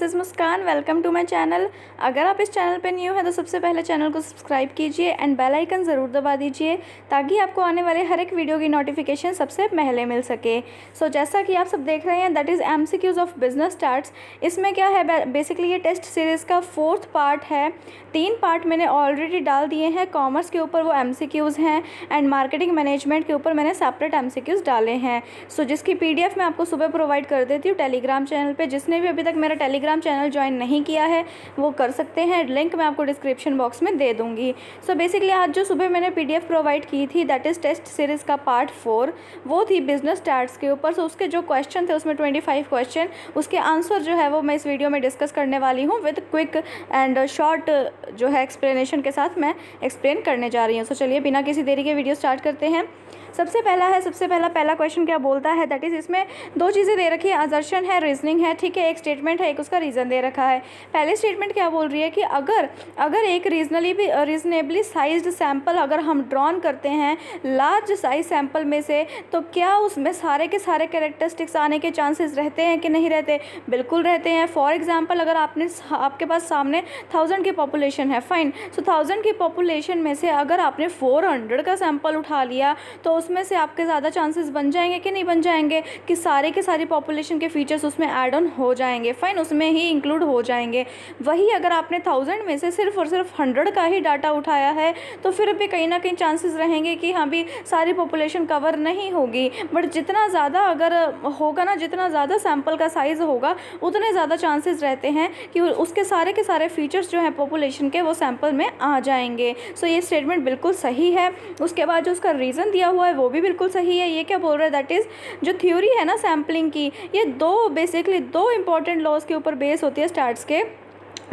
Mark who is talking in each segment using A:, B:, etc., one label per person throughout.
A: This is Muskaan. Welcome to my channel. अगर आप इस चैनल पे न्यू हैं तो सबसे पहले चैनल को सब्सक्राइब कीजिए एंड बेल आइकन ज़रूर दबा दीजिए ताकि आपको आने वाले हर एक वीडियो की नोटिफिकेशन सबसे पहले मिल सके। जैसा कि आप सब देख रहे हैं that is MCQs of business starts. इसमें क्या है, बेसिकली ये टेस्ट सीरीज़ का 4th पार्ट है। 3 पार्ट मैंने ऑलरेडी डाल दिए हैं। कॉमर्स के ऊपर वो MCQs हैं एंड मार्केटिंग मैनेजमेंट के ऊपर मैंने सेपरेट MCQs डाले हैं। जिसकी PDF मैं आपको सुबह प्रोवाइड कर देती हूँ टेलीग्राम चैनल पे। जिसने भी अभी तक मेरा टेलीग्राम चैनल ज्वाइन नहीं किया है वो कर सकते हैं, लिंक मैं आपको डिस्क्रिप्शन बॉक्स में दे दूँगी। बेसिकली आज जो सुबह मैंने PDF प्रोवाइड की थी दैट इज़ टेस्ट सीरीज़ का पार्ट 4, वो थी बिजनेस स्टार्ट्स के ऊपर। उसके जो क्वेश्चन थे उसमें 25 क्वेश्चन, उसके आंसर जो है वो मैं इस वीडियो में डिस्कस करने वाली हूँ विद क्विक एंड शॉर्ट जो है एक्सप्लेनेशन के साथ मैं एक्सप्लेन करने जा रही हूँ। चलिए बिना किसी देरी के वीडियो स्टार्ट करते हैं। सबसे पहला क्वेश्चन क्या बोलता है दैट इज़, इसमें 2 चीज़ें दे रखी है, असर्शन है, रीजनिंग है, ठीक है। एक स्टेटमेंट है, एक उसका रीज़न दे रखा है। पहले स्टेटमेंट क्या बोल रही है कि अगर एक रीजनेबली साइज्ड सैंपल अगर हम ड्रॉन करते हैं लार्ज साइज सैंपल में से तो क्या उसमें सारे के सारे कैरेक्टरिस्टिक्स आने के चांसेस रहते हैं कि नहीं रहते? बिल्कुल रहते हैं। फॉर एग्जाम्पल अगर आपके पास सामने 1000 की पॉपुलेशन है, फाइन। 1000 की पॉपुलेशन में से अगर आपने 400 का सैंपल उठा लिया तो उसमें से आपके ज़्यादा चांसेस बन जाएंगे कि नहीं बन जाएंगे कि सारे के सारी पॉपुलेशन के फीचर्स उसमें ऐड ऑन हो जाएंगे, फाइन, उसमें ही इंक्लूड हो जाएंगे। वही अगर आपने 1000 में से सिर्फ और सिर्फ 100 का ही डाटा उठाया है तो फिर भी कहीं ना कहीं चांसेस रहेंगे कि हाँ भी सारी पॉपुलेशन कवर नहीं होगी। बट जितना ज़्यादा अगर होगा ना, जितना ज़्यादा सैंपल का साइज़ होगा उतने ज़्यादा चांसेस रहते हैं कि उसके सारे के सारे फीचर्स जो हैं पॉपुलेशन के वो सैंपल में आ जाएंगे। ये स्टेटमेंट बिल्कुल सही है। उसके बाद जो उसका रीज़न दिया हुआ है वो भी बिल्कुल सही है। ये क्या बोल रहा है दैट इज़, जो थ्योरी है ना सैम्पलिंग की, ये बेसिकली दो इंपॉर्टेंट लॉज के ऊपर बेस होती है स्टार्ट्स के।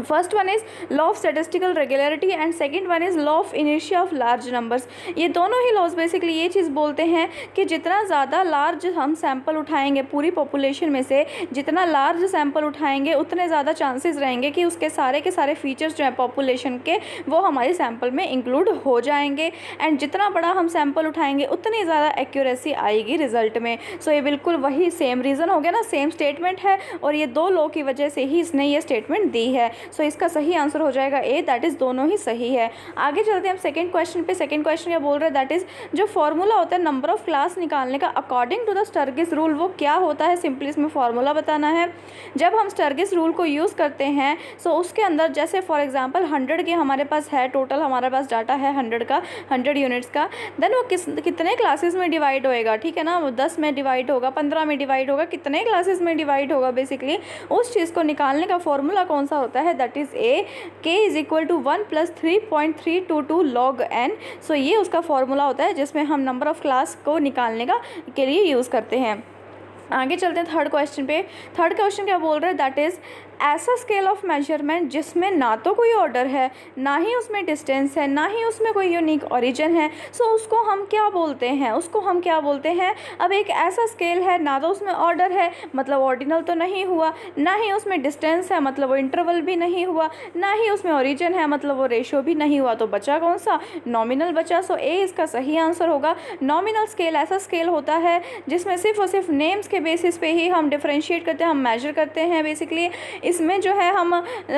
A: First one is law of statistical regularity and second one is law of inertia of large numbers. ये दोनों ही लॉज बेसिकली ये चीज़ बोलते हैं कि जितना ज़्यादा लार्ज हम सैंपल उठाएंगे पूरी पॉपुलेशन में से, जितना लार्ज सैंपल उठाएंगे उतने ज़्यादा चांसेस रहेंगे कि उसके सारे के सारे फीचर्स जो हैं पॉपुलेशन के वो हमारे सैंपल में इंक्लूड हो जाएंगे। एंड जितना बड़ा हम सैंपल उठाएंगे उतनी ज़्यादा एक्यूरेसी आएगी रिजल्ट में। ये बिल्कुल वही सेम रीज़न हो गया ना, सेम स्टेटमेंट है और ये 2 लॉ की वजह से ही इसने ये स्टेटमेंट दी है। इसका सही आंसर हो जाएगा ए, दैट इज़ दोनों ही सही है। आगे चलते हैं हम सेकंड क्वेश्चन पे। सेकंड क्वेश्चन क्या बोल रहा है दैट इज़, जो फॉर्मूला होता है नंबर ऑफ क्लास निकालने का according to the Sturgis rule वो क्या होता है? सिंपली इसमें फॉर्मूला बताना है। जब हम स्टर्गिस रूल को यूज़ करते हैं उसके अंदर जैसे फॉर एग्जाम्पल 100 की हमारे पास है, टोटल हमारे पास डाटा है 100 यूनिट्स का, देन वो कितने क्लासेस में डिवाइड होएगा, ठीक है ना? वो 10 में डिवाइड होगा, 15 में डिवाइड होगा, कितने क्लासेस में डिवाइड होगा, बेसिकली उस चीज़ को निकालने का फॉर्मूला कौन सा होता है? That is a, k is equal to 1 + 3.322 log n। ये उसका फॉर्मूला होता है जिसमें हम नंबर ऑफ क्लास को निकालने के लिए यूज़ करते हैं। आगे चलते हैं थर्ड क्वेश्चन पे। थर्ड क्वेश्चन क्या बोल रहा है दैट इज़, ऐसा स्केल ऑफ मेजरमेंट जिसमें ना तो कोई ऑर्डर है, ना ही उसमें डिस्टेंस है, ना ही उसमें कोई यूनिक ओरिजिन है, उसको हम क्या बोलते हैं? उसको हम क्या बोलते हैं? अब एक ऐसा स्केल है, ना तो उसमें ऑर्डर है मतलब ऑर्डिनल तो नहीं हुआ, ना ही उसमें डिस्टेंस है मतलब वो इंटरवल भी नहीं हुआ, ना ही उसमें ओरिजिन है मतलब वो रेशो भी नहीं हुआ, तो बचा कौन सा? नॉमिनल बचा। ए इसका सही आंसर होगा। नॉमिनल स्केल ऐसा स्केल होता है जिसमें सिर्फ और सिर्फ नेम्स के बेसिस पे ही हम डिफ्रेंशिएट करते हैं, हम मेजर करते हैं। बेसिकली इसमें जो है हम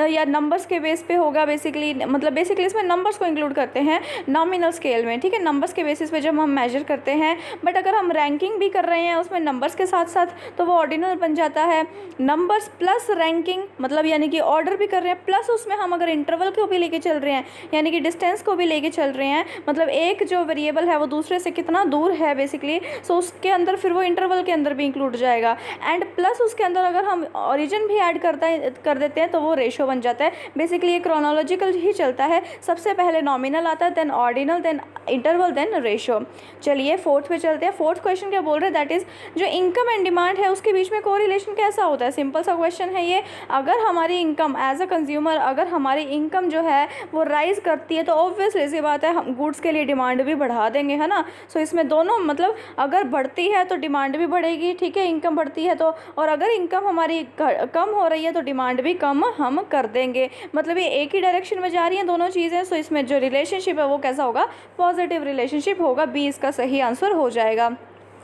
A: या नंबर्स के बेस पे होगा, बेसिकली इसमें नंबर्स को इंक्लूड करते हैं नॉमिनल स्केल में, ठीक है? नंबर्स के बेसिस पे जब हम मेजर करते हैं। बट अगर हम रैंकिंग भी कर रहे हैं उसमें नंबर्स के साथ साथ तो वो ऑर्डिनल बन जाता है। नंबर्स प्लस रैंकिंग मतलब यानी कि ऑर्डर भी कर रहे हैं, प्लस उसमें हम अगर इंटरवल को भी लेके चल रहे हैं यानी कि डिस्टेंस को भी लेके चल रहे हैं, मतलब एक जो वेरिएबल है वो दूसरे से कितना दूर है बेसिकली, उसके अंदर फिर वो इंटरवल के अंदर भी इंक्लूड जाएगा। एंड प्लस उसके अंदर अगर हम ओरिजिन भी ऐड कर देते हैं तो वो रेशो बन जाता है। बेसिकली ये क्रोनोलॉजिकल ही चलता है, सबसे पहले नॉमिनल आता है, then ordinal, then interval, then ratio. चलिए फोर्थ पे चलते हैं। फोर्थ क्वेश्चन क्या बोल रहे हैं दैट इज़, जो इनकम एंड डिमांड है उसके बीच में कोरिलेशन कैसा होता है? सिंपल सा क्वेश्चन है ये। अगर हमारी इनकम एज अ कंज्यूमर, अगर हमारी इनकम जो है वो राइज करती है तो ऑब्वियसली सी बात है हम गुड्स के लिए डिमांड भी बढ़ा देंगे, है ना? इसमें दोनों मतलब अगर बढ़ती है तो डिमांड भी बढ़ेगी, ठीक है? इनकम बढ़ती है तो, और अगर इनकम हमारी कम हो रही है तो डिमांड भी कम हम कर देंगे। मतलब ये एक ही डायरेक्शन में जा रही हैं दोनों चीज़ें। इसमें जो रिलेशनशिप है वो कैसा होगा? पॉजिटिव रिलेशनशिप होगा। बी इसका सही आंसर हो जाएगा।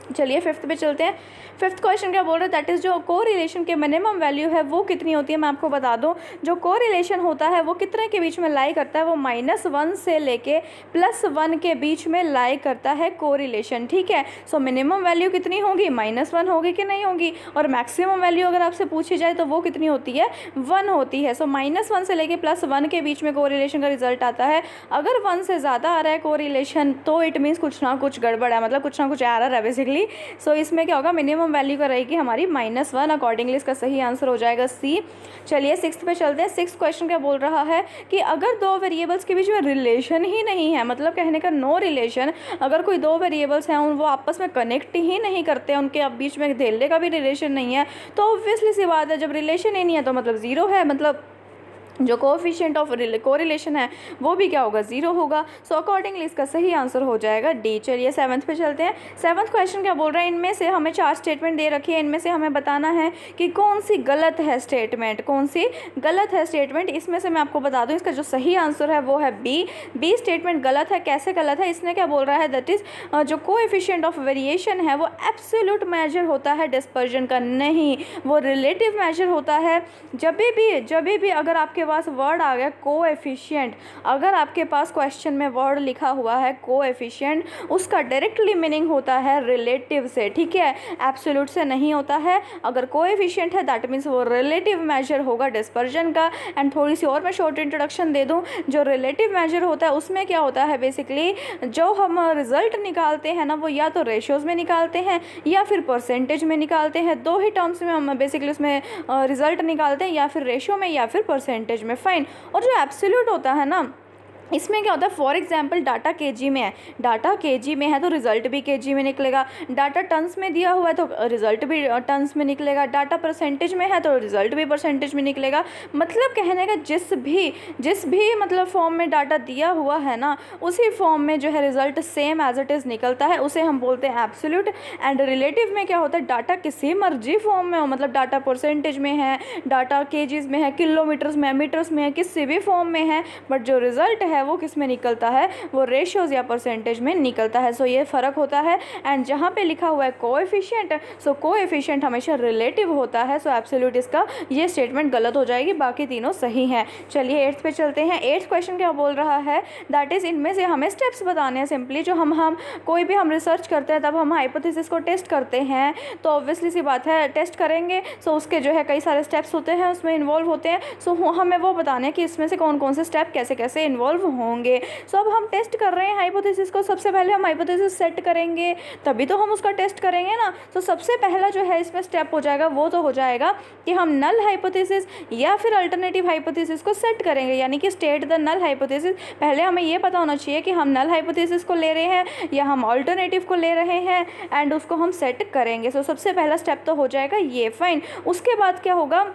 A: चलिए फिफ्थ पे चलते हैं। फिफ्थ क्वेश्चन क्या बोल रहा है, दैट इज़ जो कोरिलेशन के मिनिमम वैल्यू है वो कितनी होती है। मैं आपको बता दूं, जो कोरिलेशन होता है वो कितने के बीच में लाई करता है, वो -1 से लेके +1 के बीच में लाई करता है कोरिलेशन, ठीक है। सो मिनिमम वैल्यू कितनी होगी, -1 होगी कि नहीं होगी, और मैक्सिमम वैल्यू अगर आपसे पूछी जाए तो वो कितनी होती है, 1 होती है। सो -1 से लेके +1 के बीच में कोरिलेशन का रिजल्ट आता है। अगर 1 से ज़्यादा आ रहा है कोरिलेशन तो इट मीन्स कुछ ना कुछ गड़बड़ है, मतलब कुछ ना कुछ एरर है बेसिकली। सो इसमें क्या होगा, मिनिमम वैल्यू का रहेगी हमारी -1, अकॉर्डिंगली इसका सही आंसर हो जाएगा सी। चलिए सिक्स्थ पे चलते हैं। सिक्स्थ क्वेश्चन क्या बोल रहा है कि अगर दो वेरिएबल्स के बीच में रिलेशन ही नहीं है, मतलब कहने का नो रिलेशन, अगर कोई दो वेरिएबल्स हैं वो आपस में कनेक्ट ही नहीं करते, उनके बीच में धेले का भी रिलेशन नहीं है, तो ऑब्वियसली सी बात है जब रिलेशन ही नहीं है तो मतलब ज़ीरो है, मतलब जो कोएफिशिएंट ऑफ कोरिलेशन है वो भी क्या होगा, ज़ीरो होगा। सो अकॉर्डिंगली इसका सही आंसर हो जाएगा डी। चलिए सेवन्थ पे चलते हैं। सेवन्थ क्वेश्चन क्या बोल रहा है, इनमें से हमें 4 स्टेटमेंट दे रखी है, इनमें से हमें बताना है कि कौन सी गलत है स्टेटमेंट, कौन सी गलत है स्टेटमेंट। इसमें से मैं आपको बता दूँ इसका जो सही आंसर है वो है बी स्टेटमेंट गलत है। कैसे गलत है, इसने क्या बोल रहा है, दैट इज़ जो कोएफिशिएंट ऑफ वेरिएशन है वो एब्सोल्यूट मेजर होता है डिस्पर्जन का, नहीं, वो रिलेटिव मेजर होता है। जब भी अगर आपके पास वर्ड आ गया कोएफिशिएंट, अगर आपके पास क्वेश्चन में वर्ड लिखा हुआ है कोएफिशिएंट, उसका डायरेक्टली मीनिंग होता है रिलेटिव से, ठीक है, एब्सोल्यूट से नहीं होता है। अगर कोएफिशिएंट है दैट मीन्स वो रिलेटिव मेजर होगा डिस्पर्जन का। एंड थोड़ी सी और मैं शॉर्ट इंट्रोडक्शन दे दूं, जो रिलेटिव मेजर होता है उसमें क्या होता है, बेसिकली जो हम रिजल्ट निकालते हैं ना वो या तो रेशियोज़ में निकालते हैं या फिर परसेंटेज में निकालते हैं, दो ही टर्म्स में हम बेसिकली उसमें रिजल्ट निकालते हैं, या फिर रेशियो में या फिर परसेंटेज में, फाइन। और जो एब्सोल्यूट होता है ना, इसमें क्या होता है, फॉर एग्जांपल डाटा केजी में है, डाटा केजी में है तो रिजल्ट भी केजी में निकलेगा, डाटा टन्स में दिया हुआ है तो रिजल्ट भी टन्स में निकलेगा, डाटा परसेंटेज में है तो रिजल्ट भी परसेंटेज में निकलेगा। मतलब कहने का जिस भी मतलब फॉर्म में डाटा दिया हुआ है ना, उसी फॉर्म में जो है result same as it is निकलता है, उसे हम बोलते हैं एब्सोल्यूट। एंड रिलेटिव में क्या होता है, डाटा किसी मर्जी फॉर्म में हो, मतलब डाटा परसेंटेज में है, डाटा केजीज में है, किलोमीटर्स में, मीटर्स में है, किसी भी फॉर्म में है, बट जो रिजल्ट है वो किस में निकलता है, वो रेशियोज या परसेंटेज में निकलता है। सो ये फ़र्क होता है। एंड जहाँ पे लिखा हुआ है कोएफिशिएंट, सो कोएफिशिएंट हमेशा रिलेटिव होता है। सो एब्सोल्यूट इसका ये स्टेटमेंट गलत हो जाएगी, बाकी तीनों सही हैं। चलिए एट्थ पे चलते हैं। एट्थ क्वेश्चन क्या बोल रहा है, दैट इज़ इनमें से हमें स्टेप्स बताने हैं सिंपली। जो हम कोई भी हम रिसर्च करते हैं तब हम हाइपोथेसिस को टेस्ट करते हैं, तो ऑब्वियसली सी बात है टेस्ट करेंगे, सो उसके जो है कई सारे स्टेप्स होते हैं उसमें इन्वॉल्व होते हैं। सो हमें वो बताने कि इसमें से कौन कौन से स्टेप कैसे कैसे इन्वॉल्व होंगे। सो अब हम टेस्ट कर रहे हैं हाइपोथेसिस को, सबसे पहले हम हाइपोथेसिस सेट करेंगे तभी तो हम उसका टेस्ट करेंगे ना। तो सबसे पहला जो है इसमें स्टेप हो जाएगा वो तो हो जाएगा कि हम नल हाइपोथेसिस या फिर अल्टरनेटिव हाइपोथेसिस को सेट करेंगे, यानी कि स्टेट द नल हाइपोथेसिस। पहले हमें ये पता होना चाहिए कि हम नल हाइपोथेसिस को ले रहे हैं या हम अल्टरनेटिव को ले रहे हैं, एंड उसको हम सेट करेंगे। सो सबसे पहला स्टेप तो हो जाएगा ये, फाइन। उसके बाद क्या होगा,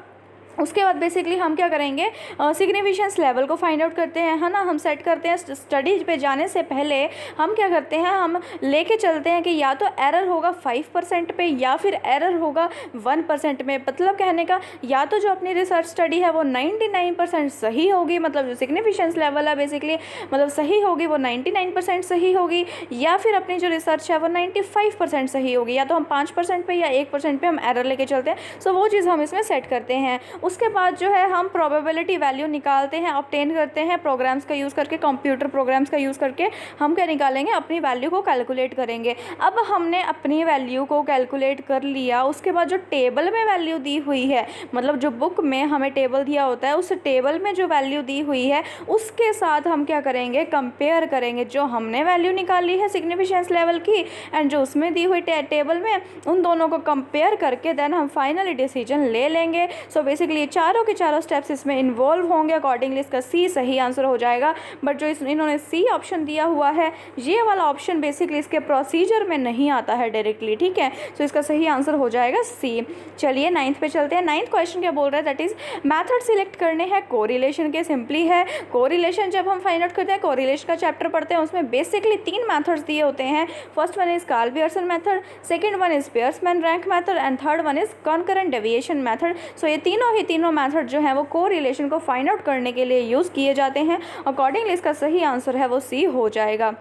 A: उसके बाद बेसिकली हम क्या करेंगे, सिग्निफिकेंस लेवल को फाइंड आउट करते हैं, है ना। हम सेट करते हैं, स्टडी पे जाने से पहले हम क्या करते हैं, हम लेके चलते हैं कि या तो एरर होगा 5% पे या फिर एरर होगा 1% में। मतलब कहने का या तो जो अपनी रिसर्च स्टडी है वो 99% सही होगी, मतलब जो सिग्निफिकेंस लेवल है बेसिकली मतलब सही होगी वो 99% सही होगी, या फिर अपनी जो रिसर्च है वो 95% सही होगी, या तो हम 5% पे या 1% पे हम एरर लेके चलते हैं। सो वो चीज़ हम इसमें सेट करते हैं। उसके बाद जो है हम प्रोबेबिलिटी वैल्यू निकालते हैं, ऑब्टेन करते हैं प्रोग्राम्स का यूज़ करके, कंप्यूटर प्रोग्राम्स का यूज़ करके हम क्या निकालेंगे, अपनी वैल्यू को कैलकुलेट करेंगे। अब हमने अपनी वैल्यू को कैलकुलेट कर लिया, उसके बाद जो टेबल में वैल्यू दी हुई है, मतलब जो बुक में हमें टेबल दिया होता है उस टेबल में जो वैल्यू दी हुई है उसके साथ हम क्या करेंगे, कंपेयर करेंगे। जो हमने वैल्यू निकाली है सिग्निफिकेंस लेवल की एंड जो उसमें दी हुई टेबल में, उन दोनों को कंपेयर करके देन हम फाइनली डिसीजन ले लेंगे। सो बेसिकली ये चारों के चारों स्टेप्स इसमें इन्वॉल्व होंगे, अकॉर्डिंगली इसका सी सही आंसर हो जाएगा। बट जो इन्होंने सी ऑप्शन दिया हुआ है, ये वाला ऑप्शन बेसिकली इसके प्रोसीजर में नहीं आता है डायरेक्टली, ठीक है। सो इसका सही आंसर हो जाएगा सी। चलिए नाइन्थ पे चलते हैं। नाइन्थ क्वेश्चन क्या बोल रहा है, दैट इज मैथड सिलेक्ट करने हैं कोरिलेशन के। सिंपली है कोरिलेशन, जब हम फाइंड आउट करते हैं कोरिलेशन का चैप्टर पढ़ते हैं उसमें बेसिकली 3 मैथड्स दिए होते हैं। First one is Karl Pearson method, second one is Spearman rank method and third one is concurrent deviation method. सो ये तीनों मेथड जो है वो कोरिलेशन को फाइंड आउट करने के लिए यूज़ किए जाते हैं। अकॉर्डिंगली इसका सही आंसर है वो सी हो जाएगा।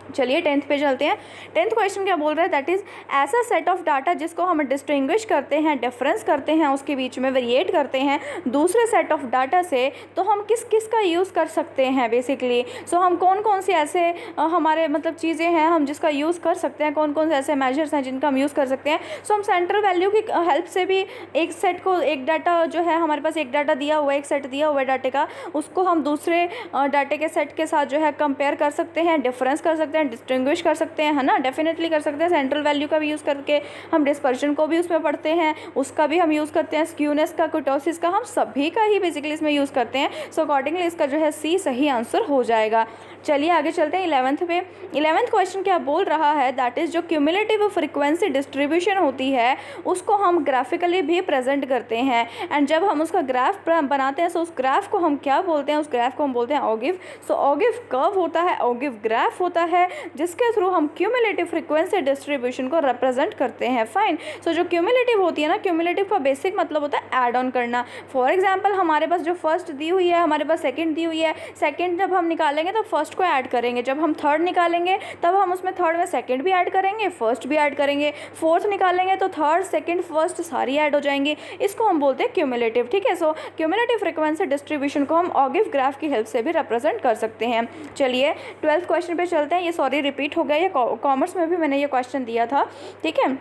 A: चलिए 10th पे चलते हैं। 10th क्वेश्चन क्या बोल रहा है, दैट इज़ ऐसा सेट ऑफ डाटा जिसको हम डिस्टिंग्विश करते हैं, डिफरेंस करते हैं, उसके बीच में वेरिएट करते हैं दूसरे सेट ऑफ डाटा से, तो हम किस किस का यूज़ कर सकते हैं बेसिकली। सो हम कौन कौन से ऐसे हमारे मतलब चीज़ें हैं हम जिसका यूज़ कर सकते हैं, कौन कौन से ऐसे मेजर्स हैं जिनका हम यूज़ कर सकते हैं। सो हम सेंट्रल वैल्यू की हेल्प से भी एक सेट को, एक डाटा जो है हमारे पास एक डाटा दिया हुआ है, एक सेट दिया हुआ है डाटे का, उसको हम दूसरे डाटे के सेट के साथ जो है कंपेयर कर सकते हैं, डिफरेंस कर सकते हैं, डिस्टिंग्विश कर सकते हैं, है ना, डेफिनेटली कर सकते हैं। सेंट्रल वैल्यू का भी यूज़ करके हम डिस्पर्शन को भी उसमें पढ़ते हैं, उसका भी हम यूज़ करते हैं, स्क्यूनेस का, कुर्टोसिस का, हम सभी का ही बेसिकली इसमें यूज़ करते हैं। सो अकॉर्डिंगली इसका जो है सी सही आंसर हो जाएगा। चलिए आगे चलते हैं 11th पे। 11th क्वेश्चन क्या बोल रहा है, दैट इज़ जो क्यूमुलेटिव फ्रीक्वेंसी डिस्ट्रीब्यूशन होती है उसको हम ग्राफिकली भी प्रेजेंट करते हैं, एंड जब हम उसका ग्राफ बनाते हैं, सो उस ग्राफ को हम क्या बोलते हैं, उस ग्राफ को हम बोलते हैं ऑगिव। सो ऑगिव कर्व होता है, ऑगिव ग्राफ होता है, जिसके थ्रू हम क्यूमुलेटिव फ्रीक्वेंसी डिस्ट्रीब्यूशन को रिप्रेजेंट करते हैं। फाइन। सो जो क्यूमुलेटिव होती है ना, क्यूमुलेटिव का बेसिक मतलब होता है ऐड ऑन करना। फॉर एग्जाम्पल हमारे पास जो फर्स्ट दी हुई है, हमारे पास सेकंड दी हुई है, सेकंड जब हम निकालेंगे तो फर्स्ट को ऐड करेंगे, जब हम थर्ड निकालेंगे तब हम उसमें थर्ड में सेकंड भी ऐड करेंगे, फर्स्ट भी ऐड करेंगे, फोर्थ निकालेंगे तो थर्ड सेकंड फर्स्ट सारी ऐड हो जाएंगी। इसको हम बोलते हैं क्यूमुलेटिव। ठीक है। सो क्यूमुलेटिव फ्रीक्वेंसी डिस्ट्रीब्यूशन को हम ऑगिव ग्राफ की हेल्प से भी रिप्रेजेंट कर सकते हैं। चलिए 12th क्वेश्चन पे चलते हैं। ये सॉरी रिपीट हो गया, ये कॉमर्स में भी मैंने ये क्वेश्चन दिया था। ठीक है,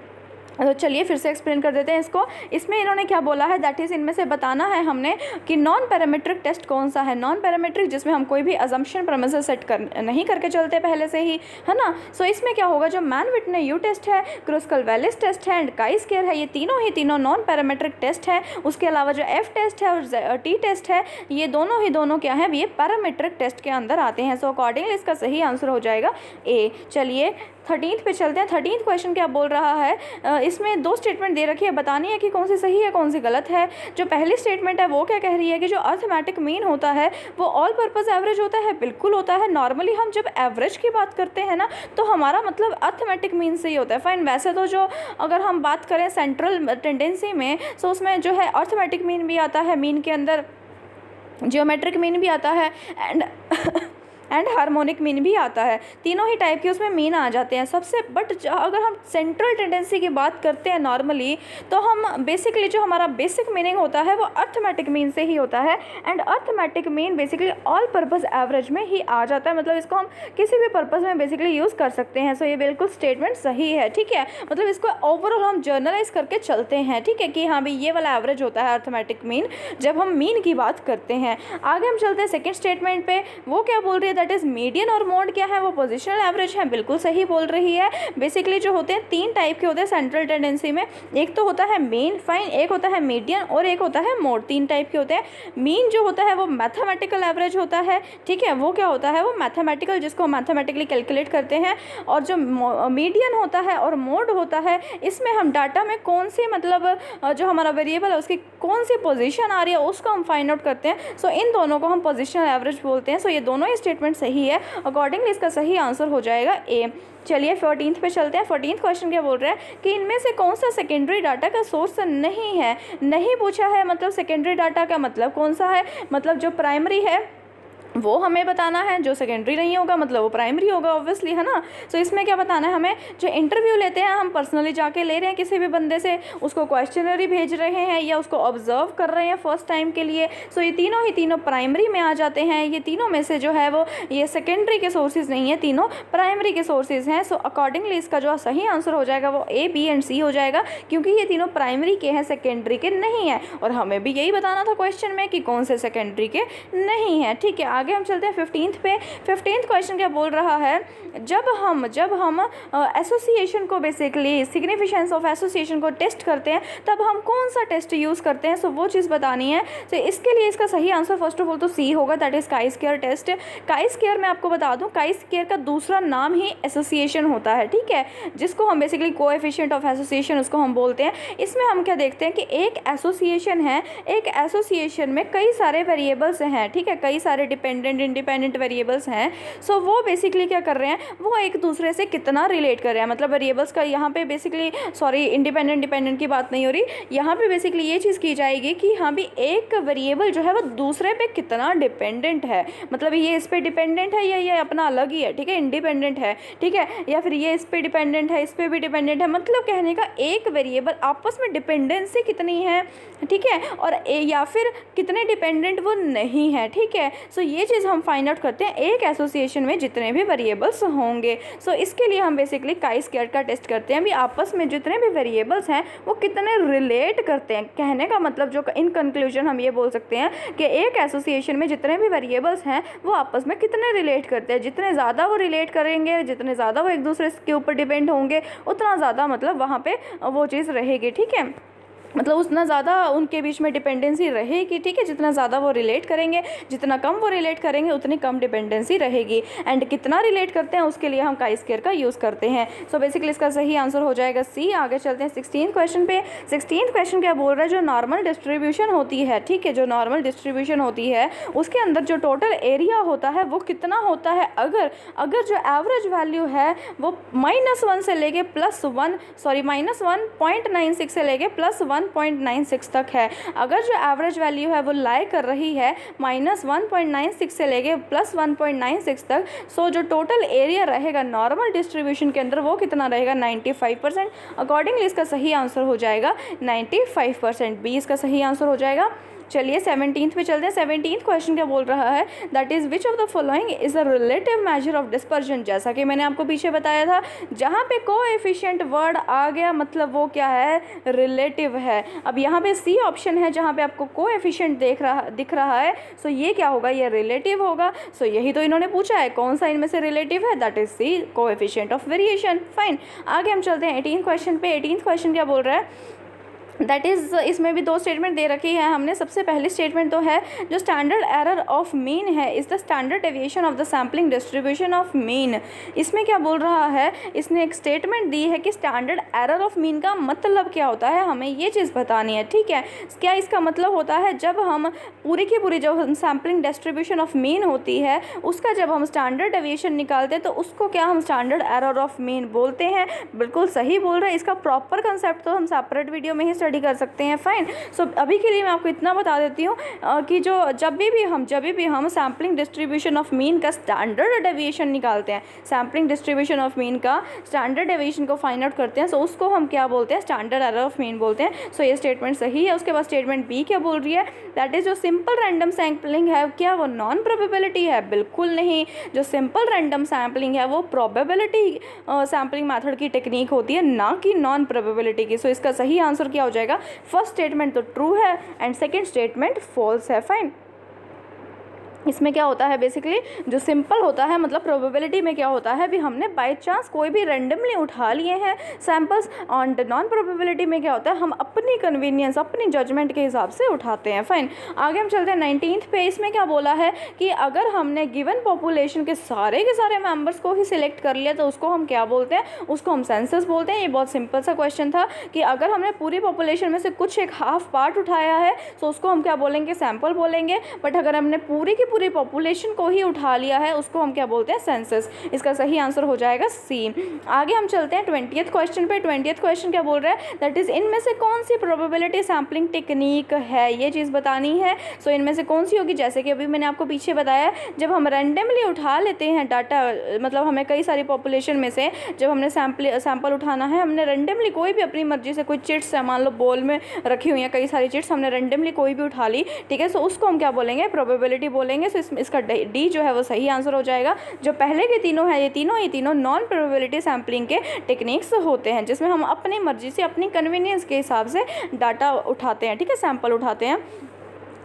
A: तो चलिए फिर से एक्सप्लेन कर देते हैं इसको। इसमें इन्होंने क्या बोला है, दैट इज़ इनमें से बताना है हमने कि नॉन पैरामीट्रिक टेस्ट कौन सा है। नॉन पैरामीट्रिक जिसमें हम कोई भी अजम्पशन प्रेमिसेस सेट नहीं करके चलते पहले से ही, है ना। सो इसमें क्या होगा, जो मैन विटने यू टेस्ट है, क्रुस्कल वैलिस टेस्ट है एंड काई स्क्वायर है, ये तीनों नॉन पैरामीट्रिक टेस्ट है। उसके अलावा जो एफ टेस्ट है और टी टेस्ट है, ये दोनों क्या है, ये पैरामीट्रिक टेस्ट के अंदर आते हैं। सो अकॉर्डिंगली इसका सही आंसर हो जाएगा ए। चलिए 13th पे चलते हैं। 13th क्वेश्चन क्या बोल रहा है, इसमें दो स्टेटमेंट दे रखी है, बतानी है कि कौन सी सही है कौन सी गलत है। जो पहली स्टेटमेंट है वो क्या कह रही है कि जो अर्थमेटिक मीन होता है वो ऑल पर्पस एवरेज होता है। बिल्कुल होता है। नॉर्मली हम जब एवरेज की बात करते हैं ना तो हमारा मतलब अर्थमेटिक मीन से ही होता है। फाइन। वैसे तो जो अगर हम बात करें सेंट्रल टेंडेंसी में, सो उसमें जो है अर्थमेटिक मीन भी आता है, मीन के अंदर जियोमेट्रिक मीन भी आता है एंड हार्मोनिक मीन भी आता है। तीनों ही टाइप के उसमें मीन आ जाते हैं सबसे। बट अगर हम सेंट्रल टेंडेंसी की बात करते हैं नॉर्मली, तो हम बेसिकली जो हमारा बेसिक मीनिंग होता है वो अर्थमेटिक मीन से ही होता है, and arithmetic mean basically all purpose average में ही आ जाता है। मतलब इसको हम किसी भी पर्पस में बेसिकली यूज़ कर सकते हैं। सो ये बिल्कुल स्टेटमेंट सही है। ठीक है, मतलब इसको ओवरऑल हम जर्नलाइज करके चलते हैं। ठीक है, कि हाँ भाई ये वाला एवरेज होता है अर्थमेटिक मीन जब हम मीन की बात करते हैं। आगे हम चलते हैं सेकेंड स्टेटमेंट पे। वो क्या बोल रही है, दैट इज़ मीडियन और मोड क्या है, वो पोजिशनल एवरेज है। बिल्कुल सही बोल रही है। बेसिकली जो होते हैं तीन टाइप के होते हैं सेंट्रल टेंडेंसी में, एक तो होता है मीन, फाइन, एक होता है मीडियन और एक होता है मोड। तीन टाइप के होते हैं। मीन जो होता है वो मैथमेटिकल एवरेज होता है। ठीक है, वो क्या होता है, वो मैथमेटिकल, जिसको मैथमेटिकली कैलकुलेट करते हैं। और जो मीडियन होता है और मोड होता है, इसमें हम डाटा में कौन सी मतलब जो हमारा वेरिएबल है उसकी कौन सी पोजीशन आ रही है उसको हम फाइंड आउट करते हैं। सो इन दोनों को हम पोजीशनल एवरेज बोलते हैं। सो ये दोनों ही स्टेटमेंट सही है। अकॉर्डिंगली इसका सही आंसर हो जाएगा ए। चलिए 14th पे चलते हैं। 14th क्वेश्चन क्या बोल रहा है कि इनमें से कौन सा सेकेंडरी डाटा का सोर्स नहीं है। नहीं पूछा है, मतलब सेकेंडरी डाटा का मतलब कौन सा है, मतलब जो प्राइमरी है वो हमें बताना है, जो सेकेंडरी नहीं होगा मतलब वो प्राइमरी होगा ऑब्वियसली, है ना। सो इसमें क्या बताना है हमें, जो इंटरव्यू लेते हैं हम पर्सनली जाके ले रहे हैं किसी भी बंदे से, उसको क्वेश्चनरी भेज रहे हैं या उसको ऑब्जर्व कर रहे हैं फर्स्ट टाइम के लिए। सो ये तीनों प्राइमरी में आ जाते हैं। ये तीनों में से जो है वो ये सेकेंडरी के सोर्सेज नहीं है, तीनों प्राइमरी के सोर्सेज हैं। सो अकॉर्डिंगली इसका जो सही आंसर हो जाएगा वो ए, बी एंड सी हो जाएगा, क्योंकि ये तीनों प्राइमरी के हैं, सेकेंडरी के नहीं है। और हमें भी यही बताना था क्वेश्चन में कि कौन से सेकेंडरी के नहीं है। ठीक है, आगे हम चलते हैं 15th पे। 15th क्वेश्चन क्या बोल रहा है, जब हम एसोसिएशन को बेसिकली सिग्निफिकेंस ऑफ एसोसिएशन को टेस्ट करते हैं तब हम कौन सा टेस्ट यूज़ करते हैं। सो वो चीज़ बतानी है। तो इसके लिए इसका सही आंसर फर्स्ट ऑफ ऑल तो सी होगा, that is chi square test. Chi square मैं आपको बता दूं, काई स्क्वायर का दूसरा नाम ही एसोसिएशन होता है। ठीक है, जिसको हम बेसिकली कोएफिशिएंट ऑफ एसोसिएशन उसको हम बोलते हैं। इसमें हम क्या देखते हैं कि एक एसोसिएशन है, एक एसोसिएशन में कई सारे वेरिएबल्स हैं। ठीक है, कई सारे डिपेंडेंट इंडिपेंडेंट वेरिएबल्स हैं, सो वो बेसिकली क्या कर रहे हैं, वो एक दूसरे से कितना रिलेट कर रहे हैं। मतलब वेरिएबल्स का यहाँ पे बेसिकली इंडिपेंडेंट डिपेंडेंट की बात नहीं हो रही, यहाँ पे बेसिकली ये चीज़ की जाएगी कि हाँ भी एक वेरिएबल जो है वो दूसरे पे कितना डिपेंडेंट है, मतलब ये इस पे डिपेंडेंट है या ये अपना अलग ही है, ठीक है, इंडिपेंडेंट है, ठीक है, या फिर ये इस पे डिपेंडेंट है, इस पे भी डिपेंडेंट है। मतलब कहने का एक वेरिएबल आपस में डिपेंडेंसी कितनी है, ठीक है, और या फिर कितने डिपेंडेंट वो नहीं है, ठीक है। सो ये चीज़ हम फाइंड आउट करते हैं एक एसोसिएशन में जितने भी वेरिएबल्स होंगे। सो इसके लिए हम बेसिकली काई स्क्वायर का टेस्ट करते हैं, भी आपस में जितने भी वेरिएबल्स हैं वो कितने रिलेट करते हैं। कहने का मतलब जो इन कंक्लूजन हम ये बोल सकते हैं कि एक एसोसिएशन में जितने भी वेरिएबल्स हैं वो आपस में कितने रिलेट करते हैं। जितने ज़्यादा वो रिलेट करेंगे, जितने ज़्यादा वो एक दूसरे के ऊपर डिपेंड होंगे, उतना ज़्यादा मतलब वहाँ पे वो चीज़ रहेगी, ठीक है, मतलब उतना ज़्यादा उनके बीच में डिपेंडेंसी रहेगी, ठीक है। जितना ज़्यादा वो रिलेट करेंगे, जितना कम वो रिलेट करेंगे, उतनी कम डिपेंडेंसी रहेगी। एंड कितना रिलेट करते हैं उसके लिए हम काई स्क्वायर का यूज़ करते हैं। सो बेसिकली इसका सही आंसर हो जाएगा सी। आगे चलते हैं 16th क्वेश्चन पे। 16th क्वेश्चन क्या बोल रहा है, जो नॉर्मल डिस्ट्रीब्यूशन होती है, ठीक है, जो नॉर्मल डिस्ट्रीब्यूशन होती है उसके अंदर जो टोटल एरिया होता है वो कितना होता है अगर जो एवरेज वैल्यू है वो -1 से लेके -1.96 से लेके +1.96 तक है। अगर जो एवरेज वैल्यू है वो लाई कर रही है -1.96 से लेके +1.96 तक, सो जो टोटल एरिया रहेगा नॉर्मल डिस्ट्रीब्यूशन के अंदर वो कितना रहेगा, 95%। अकॉर्डिंगली इसका सही आंसर हो जाएगा 95%। बी इसका सही आंसर हो जाएगा। चलिए 17th पे चलते हैं। 17th क्वेश्चन क्या बोल रहा है, that is which of the following is a relative measure of dispersion. जैसा कि मैंने आपको पीछे बताया था, जहाँ पे कोएफिशिएंट वर्ड आ गया मतलब वो क्या है, रिलेटिव है। अब यहाँ पे सी ऑप्शन है जहाँ पे आपको कोएफिशिएंट दिख रहा है, सो ये क्या होगा, ये रिलेटिव होगा। सो यही तो इन्होंने पूछा है, कौन सा इनमें से रिलेटिव है, that is C, coefficient of variation. Fine, आगे हम चलते हैं 18th क्वेश्चन पे। 18th क्वेश्चन क्या बोल रहा है, दैट इज़, इसमें भी दो स्टेटमेंट दे रखी है हमने। सबसे पहली स्टेटमेंट तो है जो स्टैंडर्ड एरर ऑफ मीन है is the standard deviation of the sampling distribution of mean. इसमें क्या बोल रहा है, इसने एक स्टेटमेंट दी है कि स्टैंडर्ड एरर ऑफ मीन का मतलब क्या होता है, हमें ये चीज़ बतानी है, ठीक है। क्या इसका मतलब होता है, जब हम पूरी की पूरी जो सैम्पलिंग डिस्ट्रीब्यूशन ऑफ मीन होती है उसका जब हम स्टैंडर्ड डेविएशन निकालते हैं तो उसको क्या हम स्टैंडर्ड एरर ऑफ मीन बोलते हैं। बिल्कुल सही बोल रहे हैं। इसका प्रॉपर कंसेप्ट तो हम सेपरेट वीडियो में ही स्टडी कर सकते हैं। फाइन, सो अभी के लिए मैं आपको इतना बता देती हूँ कि जो जब भी हम सैम्पलिंग डिस्ट्रीब्यूशन ऑफ मीन का स्टैंडर्ड डेविएशन निकालते हैं, सैम्पलिंग डिस्ट्रीब्यूशन ऑफ मीन का स्टैंडर्ड डेविएशन को फाइंड आउट करते हैं, सो उसको हम क्या बोलते हैं, स्टैंडर्ड एरर ऑफ मीन बोलते हैं। सो ये स्टेटमेंट सही है। उसके बाद स्टेटमेंट बी क्या बोल रही है, दैट इज़ जो सिंपल रैंडम सैम्पलिंग है क्या वो नॉन प्रोबेबिलिटी है, बिल्कुल नहीं। जो सिंपल रैंडम सैम्पलिंग है वो प्रोबेबिलिटी सैम्पलिंग मेथड की टेक्निक होती है, ना कि नॉन प्रोबेबिलिटी की। सो इसका सही आंसर क्या हो जाएगा, फर्स्ट स्टेटमेंट तो ट्रू है एंड सेकंड स्टेटमेंट फॉल्स है। फाइन, इसमें क्या होता है, बेसिकली जो सिंपल होता है मतलब प्रोबेबिलिटी में क्या होता है, भी हमने बाय चांस कोई भी रैंडमली उठा लिए हैं सैंपल्स, और नॉन प्रोबेबिलिटी में क्या होता है, हम अपनी कन्वीनियंस अपनी जजमेंट के हिसाब से उठाते हैं। फाइन, आगे हम चलते हैं 19th पे। इसमें क्या बोला है कि अगर हमने गिवन पॉपुलेशन के सारे मेम्बर्स को ही सिलेक्ट कर लिया तो उसको हम क्या बोलते हैं, उसको हम सेंसस बोलते हैं। ये बहुत सिंपल सा क्वेश्चन था कि अगर हमने पूरी पॉपुलेशन में से कुछ एक हाफ पार्ट उठाया है तो उसको हम क्या बोलेंगे, सैंपल बोलेंगे। बट अगर हमने पूरी पॉपुलेशन को ही उठा लिया है उसको हम क्या बोलते हैं, सेंसस। इसका सही आंसर हो जाएगा सी। आगे हम चलते हैं 20th क्वेश्चन पे। 20th क्वेश्चन क्या बोल रहा है, दैट इज़ इनमें से कौन सी प्रोबेबिलिटी सैम्पलिंग टेक्निक है, ये चीज़ बतानी है। सो इनमें से कौन सी होगी, जैसे कि अभी मैंने आपको पीछे बताया, जब हम रैंडमली उठा लेते हैं डाटा, मतलब हमें कई सारी पॉपुलेशन में से जब हमने सैंपल उठाना है, हमने रैंडमली कोई भी अपनी मर्जी से कोई चिट्स है, मान लो बॉल में रखी हुई है कई सारी चिट्स, हमने रैंडमली कोई भी उठा ली, ठीक है। सो उसको हम क्या बोलेंगे, प्रोबेबिलिटी बोलेंगे। सो इसका डी जो है वो सही आंसर हो जाएगा। जो पहले के तीनों है, ये तीनों नॉन प्रोबेबिलिटी सैम्पलिंग के टेक्निक्स होते हैं, जिसमें हम अपनी मर्जी से अपनी कन्वीनियंस के हिसाब से डाटा उठाते हैं, ठीक है, सैंपल उठाते हैं।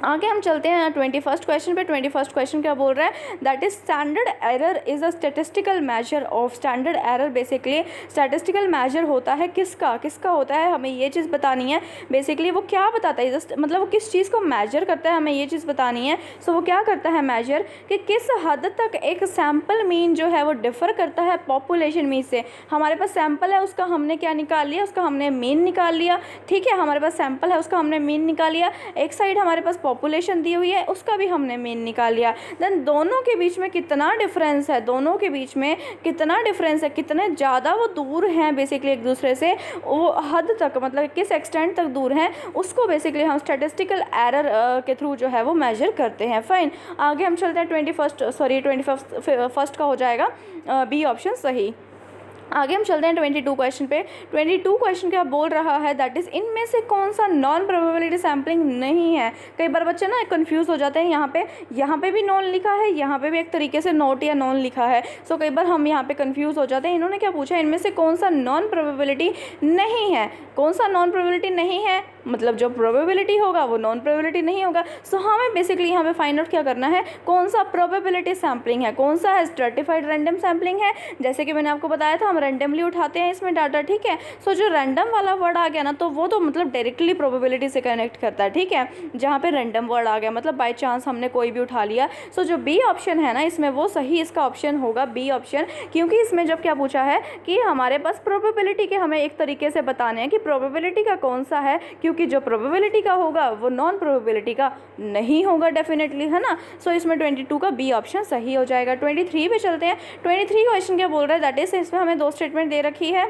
A: आगे हम चलते हैं 21st क्वेश्चन पे। 21st क्वेश्चन क्या बोल रहा है, that is standard error is a statistical measure of. Standard error basically statistical measure होता है किसका होता है, हमें ये चीज़ बतानी है। बेसिकली वो क्या बताता है, मतलब वो किस चीज़ को मेजर करता है, हमें ये चीज़ बतानी है। सो वो क्या करता है मेजर, कि किस हद तक एक सैम्पल मीन जो है वो डिफ़र करता है पॉपुलेशन मीन से। हमारे पास सैम्पल है, उसका हमने क्या निकाल लिया, उसका हमने मीन निकाल लिया, ठीक है। हमारे पास सैम्पल है, उसका हमने मीन निकाल लिया। एक साइड हमारे पास पॉपुलेशन दी हुई है उसका भी हमने मीन निकाल लिया। देन दोनों के बीच में कितना डिफरेंस है, दोनों के बीच में कितना डिफरेंस है, कितने ज़्यादा वो दूर हैं बेसिकली एक दूसरे से, वो हद तक मतलब किस एक्सटेंट तक दूर हैं, उसको बेसिकली हम स्टैटिस्टिकल एरर के थ्रू जो है वो मेजर करते हैं। फाइन, आगे हम चलते हैं 21st का हो जाएगा बी ऑप्शन सही। आगे हम चलते हैं 22 क्वेश्चन पे। 22 क्वेश्चन क्या बोल रहा है, दैट इज़ इनमें से कौन सा नॉन प्रोबेबिलिटी सैम्पलिंग नहीं है। कई बार बच्चे ना कंफ्यूज हो जाते हैं, यहाँ पे भी नॉन लिखा है, यहाँ पे भी एक तरीके से नोट या नॉन लिखा है, सो कई बार हम यहाँ पे कंफ्यूज हो जाते हैं। इन्होंने क्या पूछा, इनमें से कौन सा नॉन प्रोबेबिलिटी नहीं है। कौन सा नॉन प्रोबेबिलिटी नहीं है मतलब जो प्रोबेबिलिटी होगा वो नॉन प्रोबेबिलिटी नहीं होगा। सो हमें बेसिकली यहाँ पे फाइंड आउट क्या करना है, कौन सा प्रोबेबिलिटी सैम्पलिंग है, कौन सा है स्ट्रेटिफाइड रैंडम सैम्पलिंग है। जैसे कि मैंने आपको बताया था हम रैंडमली उठाते हैं इसमें डाटा, ठीक है। सो जो रैंडम वाला वर्ड आ गया ना तो वो तो मतलब डायरेक्टली प्रोबेबिलिटी से कनेक्ट करता है, ठीक है। जहाँ पे रैंडम वर्ड आ गया मतलब बाय चांस हमने कोई भी उठा लिया। सो जो बी ऑप्शन है ना इसमें वो सही इसका ऑप्शन होगा बी ऑप्शन, क्योंकि इसमें जब क्या पूछा है कि हमारे पास प्रोबेबिलिटी के हमें एक तरीके से बताने हैं कि प्रोबेबिलिटी का कौन सा है, क्योंकि जो प्रोबेबिलिटी का होगा वो नॉन प्रोबेबिलिटी का नहीं होगा डेफिनेटली, है ना। सो इसमें 22 का बी ऑप्शन सही हो जाएगा। 23 पे चलते हैं। 23 क्वेश्चन क्या बोल रहा है, दैट इज इसमें हमें दो स्टेटमेंट दे रखी है।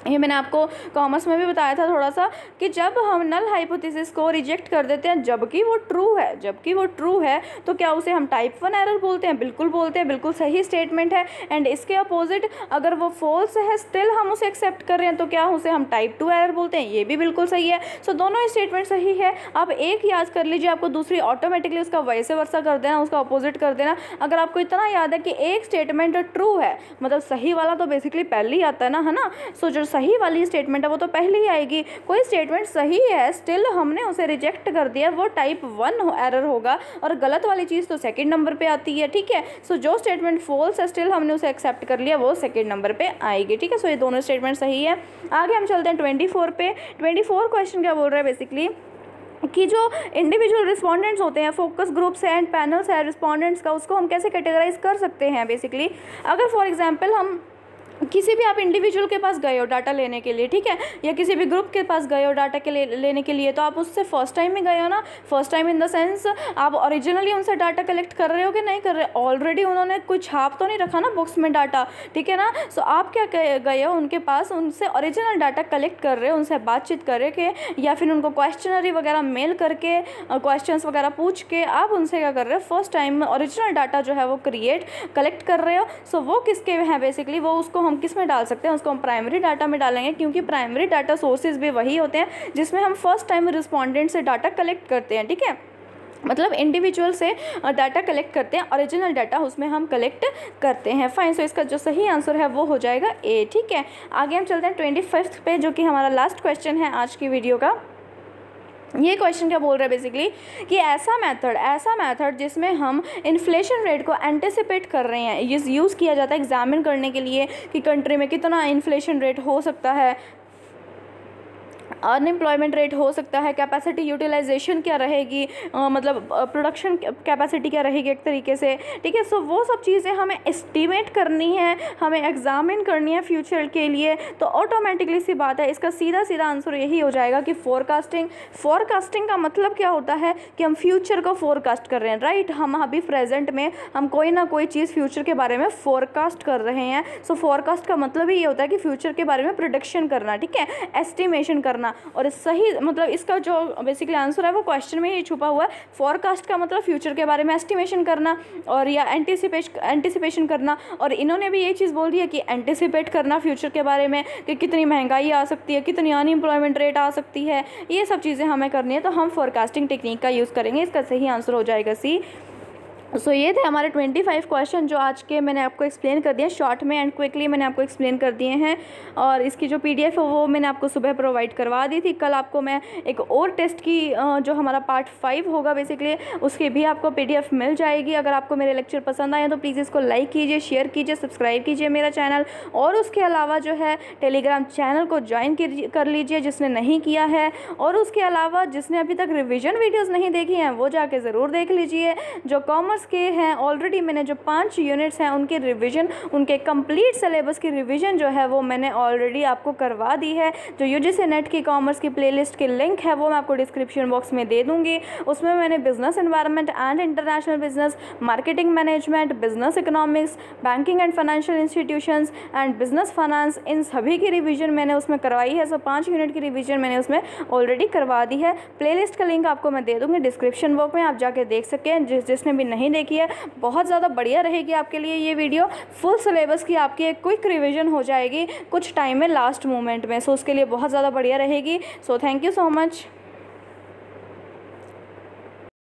A: ये मैंने आपको कॉमर्स में भी बताया था थोड़ा सा कि जब हम नल हाइपोथेसिस को रिजेक्ट कर देते हैं जबकि वो ट्रू है तो क्या उसे हम टाइप 1 एरर बोलते हैं, बिल्कुल बोलते हैं, बिल्कुल सही स्टेटमेंट है। एंड इसके अपोजिट अगर वो फॉल्स है स्टिल हम उसे एक्सेप्ट कर रहे हैं तो क्या उसे हम टाइप 2 एरर बोलते हैं, ये भी बिल्कुल सही है। सो दोनों स्टेटमेंट सही है। आप एक याद कर लीजिए, आपको दूसरी ऑटोमेटिकली उसका वैसे वर्सा कर देना, उसका अपोजिट कर देना। अगर आपको इतना याद है कि एक स्टेटमेंट ट्रू है मतलब सही वाला तो बेसिकली पहले ही आता है ना, है ना। सो जो सही वाली स्टेटमेंट है वो तो पहले ही आएगी। कोई स्टेटमेंट सही है स्टिल हमने उसे रिजेक्ट कर दिया वो टाइप 1 एरर होगा, और गलत वाली चीज़ तो सेकंड नंबर पे आती है, ठीक है। सो जो स्टेटमेंट फॉल्स है स्टिल हमने उसे एक्सेप्ट कर लिया वो सेकंड नंबर पे आएगी, ठीक है। सो ये दोनों स्टेटमेंट सही है। आगे हम चलते हैं 24 पे। 24 क्वेश्चन क्या बोल रहा है बेसिकली कि जो इंडिविजुअल रिस्पोंडेंट्स होते हैं, फोकस ग्रुप्स है एंड पैनल्स है रिस्पोंडेंट्स का, उसको हम कैसे कैटेगराइज कर सकते हैं बेसिकली। अगर फॉर एग्जांपल हम किसी भी आप इंडिविजुअल के पास गए हो डाटा लेने के लिए, ठीक है, या किसी भी ग्रुप के पास गए हो डाटा के लेने के लिए, तो आप उससे फर्स्ट टाइम में गए हो ना। First time in the sense आप ओरिजिनली उनसे डाटा कलेक्ट कर रहे हो कि नहीं कर रहे, ऑलरेडी उन्होंने कोई छाप तो नहीं रखा ना बुक्स में डाटा, ठीक है ना। सो आप क्या गए हो उनके पास, उनसे ओरिजिनल डाटा कलेक्ट कर रहे हो, उनसे बातचीत कर के या फिर उनको क्वेश्चनरी वगैरह मेल करके क्वेश्चन वगैरह पूछ के आप उनसे क्या कर रहे हो, फर्स्ट टाइम में ओरिजिनल डाटा जो है वो कलेक्ट कर रहे हो। सो वो किसके हैं बेसिकली, वो उसको हम किस में डाल सकते हैं, उसको हम प्राइमरी डाटा में डालेंगे, क्योंकि प्राइमरी डाटा सोर्सेज भी वही होते हैं जिसमें हम फर्स्ट टाइम रिस्पोंडेंट से डाटा कलेक्ट करते हैं, ठीक है। मतलब इंडिविजुअल से डाटा कलेक्ट करते हैं, ओरिजिनल डाटा उसमें हम कलेक्ट करते हैं। फाइन, सो इसका जो सही आंसर है वो हो जाएगा ए, ठीक है। आगे हम चलते हैं 25 पे, जो कि हमारा लास्ट क्वेश्चन है आज की वीडियो का। ये क्वेश्चन क्या बोल रहा है बेसिकली कि ऐसा मेथड जिसमें हम इन्फ्लेशन रेट को एंटिसिपेट कर रहे हैं, ये यूज़ किया जाता है एग्जामिन करने के लिए कि कंट्री में कितना इन्फ्लेशन रेट हो सकता है, अनएम्प्लॉयमेंट रेट हो सकता है, कैपेसिटी यूटिलाइजेशन क्या रहेगी, मतलब प्रोडक्शन कैपेसिटी क्या रहेगी एक तरीके से, ठीक है। सो वो सब चीज़ें हमें एस्टिमेट करनी है, हमें एग्जामिन करनी है फ्यूचर के लिए। तो ऑटोमेटिकली सी बात है, इसका सीधा आंसर यही हो जाएगा कि फोरकास्टिंग का मतलब क्या होता है कि हम फ्यूचर को फोरकास्ट कर रहे हैं, राइट। हम अभी प्रेजेंट में हम कोई ना कोई चीज़ फ्यूचर के बारे में फोरकास्ट कर रहे हैं। सो फोरकास्ट का मतलब ही ये होता है कि फ्यूचर के बारे में प्रोडिक्शन करना, ठीक है, एस्टिमेशन करना। और सही मतलब इसका जो बेसिकली आंसर है वो क्वेश्चन में ही छुपा हुआ है। फोरकास्ट का मतलब फ्यूचर के बारे में एस्टिमेशन करना और या एंटिसिपेशन करना, और इन्होंने भी ये चीज़ बोल दी है कि एंटिसिपेट करना फ्यूचर के बारे में कि कितनी महंगाई आ सकती है, कितनी अनएम्प्लॉयमेंट रेट आ सकती है, ये सब चीज़ें हमें करनी है, तो हम फोरकास्टिंग टेक्निक का यूज़ करेंगे। इसका सही आंसर हो जाएगा सी। सो ये थे हमारे 25 क्वेश्चन जो आज के मैंने आपको एक्सप्लेन कर दिए शॉर्ट में एंड क्विकली मैंने आपको एक्सप्लेन कर दिए हैं। और इसकी जो PDF है वो मैंने आपको सुबह प्रोवाइड करवा दी थी। कल आपको मैं एक और टेस्ट की जो हमारा पार्ट 5 होगा बेसिकली उसकी भी आपको PDF मिल जाएगी। अगर आपको मेरे लेक्चर पसंद आए तो प्लीज़ इसको लाइक कीजिए, शेयर कीजिए, सब्सक्राइब कीजिए मेरा चैनल, और उसके अलावा जो है टेलीग्राम चैनल को ज्वाइन कर लीजिए जिसने नहीं किया है। और उसके अलावा जिसने अभी तक रिविज़न वीडियोज़ नहीं देखी हैं वो जाके ज़रूर देख लीजिए। जो कॉमर्स कॉमर्स के हैं ऑलरेडी मैंने जो 5 यूनिट्स हैं उनके रिवीजन, उनके कंप्लीट सिलेबस की रिवीजन जो है वो मैंने ऑलरेडी आपको करवा दी है। जो यूजीसी नेट की कॉमर्स की प्लेलिस्ट की लिंक है वो मैं आपको डिस्क्रिप्शन बॉक्स में दे दूँगी। उसमें मैंने business environment and international business, marketing management, business economics, banking and financial institutions and business finance, इन सभी की रिवीजन मैंने उसमें करवाई है। 5 यूनिट की रिवीजन मैंने उसमें ऑलरेडी करवा दी है। प्लेलिस्ट का लिंक आपको मैं दे दूँगी डिस्क्रिप्शन बॉक्स में, आप जाके देख सकें। जिसने भी नहीं देखी है, बहुत ज़्यादा बढ़िया रहेगी आपके लिए ये वीडियो। फुल सिलेबस की आपकी एक क्विक रिवीजन हो जाएगी कुछ टाइम में, लास्ट मोमेंट में। सो उसके लिए बहुत ज़्यादा बढ़िया रहेगी। So thank you so much.